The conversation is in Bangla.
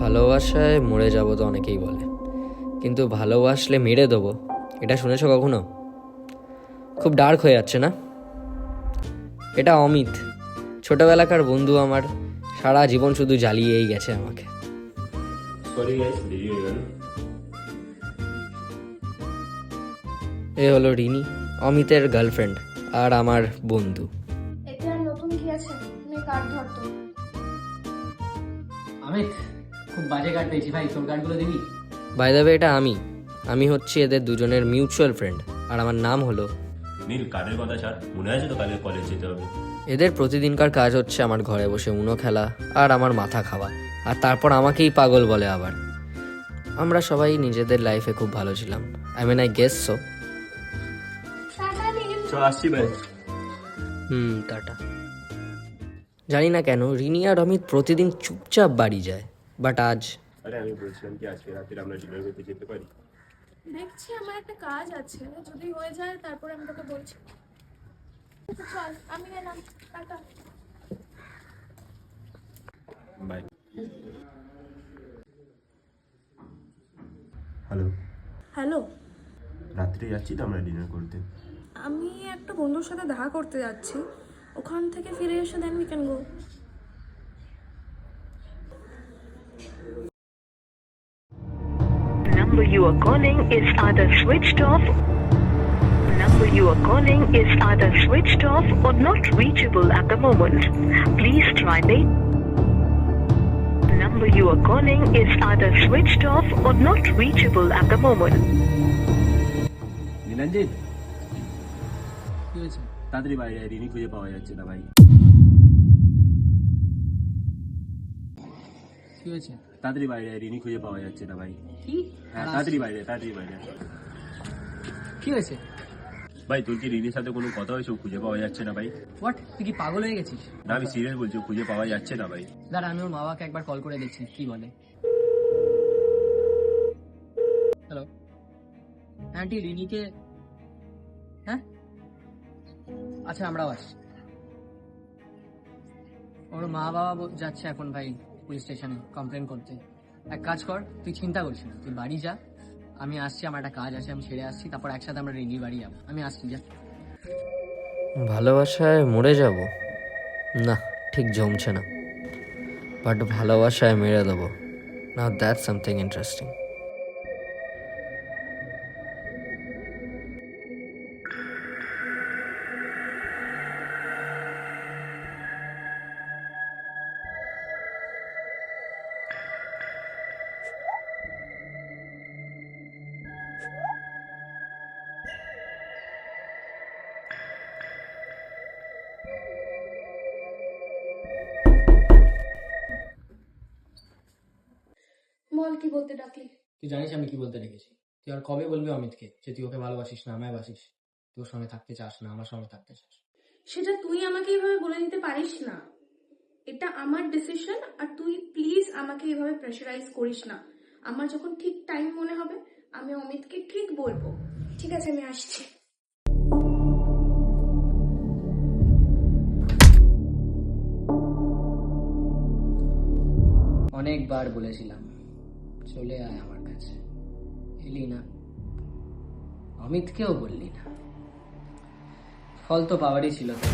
ভালোবাসায় মরে যাব তো অনেকেই বলে, কিন্তু ভালোবাসলে মেরে দেবো এটা শুনেছো কখনো? খুব ডার্ক হয়ে যাচ্ছে না? এটা অমিত, ছোটবেলাকার বন্ধু আমার, সারা জীবন শুধু জ্বালিয়েই গেছে আমাকে। এ হলো রিনি, অমিতের গার্লফ্রেন্ড আর আমার বন্ধু। এতে আর নতুন কি আছে? নে কার্ড ধর তো। অমিত, খুব বাজে কার্ড পেয়েছি ভাই, তোর কার্ডগুলো দিবি? বাই দ্য ওয়ে, এটা আমি হচ্ছি এদের দুজনের মিউচুয়াল ফ্রেন্ড, আর আমার নাম হলো নীল। কার্ডের কথা ছাড়, মনে আছে তো কালকে কলেজ যেতে হবে? এদের প্রতিদিনকার কাজ হচ্ছে আমার ঘরে বসে উনো খেলা আর আমার মাথা খাওয়া, আর তারপর আমাকেই পাগল বলে আবার। আমরা সবাই নিজেদের লাইফে খুব ভালো ছিলাম, আই গেস সো। টাটা নীল। চল আসছি ভাই। টাটা। জানি না কেন রিনি আর অমিত প্রতিদিন চুপচাপ বাড়ি যায়, বাট আজ আরে আমি বলছিলাম কি আজকে রাতে আমরা ডিনার করতে যেতে পারি? দেখছি আমার একটা কাজ আছে, যদি হয়ে যায় তারপরে আমি তোকে বলছি। চল, আমি গেলাম। টাটা। বাই। হ্যালো, হ্যালো, রাত্রে যাচ্ছি তো আমরা ডিনার করতে। আমি একটা বন্ধুর সাথে দেখা করতে যাচ্ছি, ওখান থেকে ফিরে এসে then we can go. Number you are calling is either switched off. Number you are calling is either switched off or not reachable at the moment. Please try later. Number you are calling is either switched off or not reachable at the moment. নীলাঞ্জিত, কি হয়েছে? তাড়াতাড়ি বাইরে আয়, রিনি খুঁজে পাওয়া যাচ্ছে না ভাই। কি হয়েছে? তাড়াতাড়ি বাইরে আয়, রিনি খুঁজে পাওয়া যাচ্ছে না ভাই। কি? হ্যাঁ তাড়াতাড়ি বাইরে, তাড়াতাড়ি বাইরে। কি হয়েছে? ভাই তোর কি রিনির সাথে কোনো কথা হয়েছে? ও খুঁজে পাওয়া যাচ্ছে না ভাই। হোয়াট, তুই কি পাগল হয়ে গেছিস? না আমি সিরিয়াস বলছি, ও খুঁজে পাওয়া যাচ্ছে না ভাই। দাঁড়া, আমি ওর মা বাবাকে একবার কল করে দেখছি কি বলে। হ্যালো, আন্টি রিনিকে? হ্যাঁ আচ্ছা, আমরাও আসছি। ওর মা বাবা যাচ্ছে এখন ভাই পুলিশ স্টেশনে কমপ্লেন করতে। এক কাজ কর, তুই চিন্তা করিস না, তুই বাড়ি যা, আমি আসছি, আমার একটা কাজ আছে, আমি ছেড়ে আসছি, তারপর একসাথে আমরা রিনির বাড়ি যাবো। আমি আসছি, যা। ভালোবাসায় মরে যাব না, ঠিক জমছে না, বাট ভালোবাসায় মেরে দেবো, নাও দ্যাটস সামথিং ইন্টারেস্টিং। বল, কি বলতে ডাকলি? তুই জানিস আমি কি বলতে রেখেছি? তুই আর কবে বলবি অমিতকে যে তুই ওকে ভালোবাসিস না, আমায় বাসিস? তুই ওর সঙ্গে থাকতে চাস না, আমার সঙ্গে থাকতে চাস? সেটা তুই আমাকে এইভাবে বলে দিতে পারিস না। এটা আমার ডিসিশন, আর তুই প্লিজ আমাকে এইভাবে প্রেশারাইজ করিস না। আমার যখন ঠিক টাইম মনে হবে আমি অমিতকে ঠিক বলবো। ঠিক আছে, আমি আসছি। অনেকবার বলেছিলাম চলে আয় আমার কাছে, এলি না, অমিতকেও বললি না, ফল তো পাওয়ারই ছিল তো।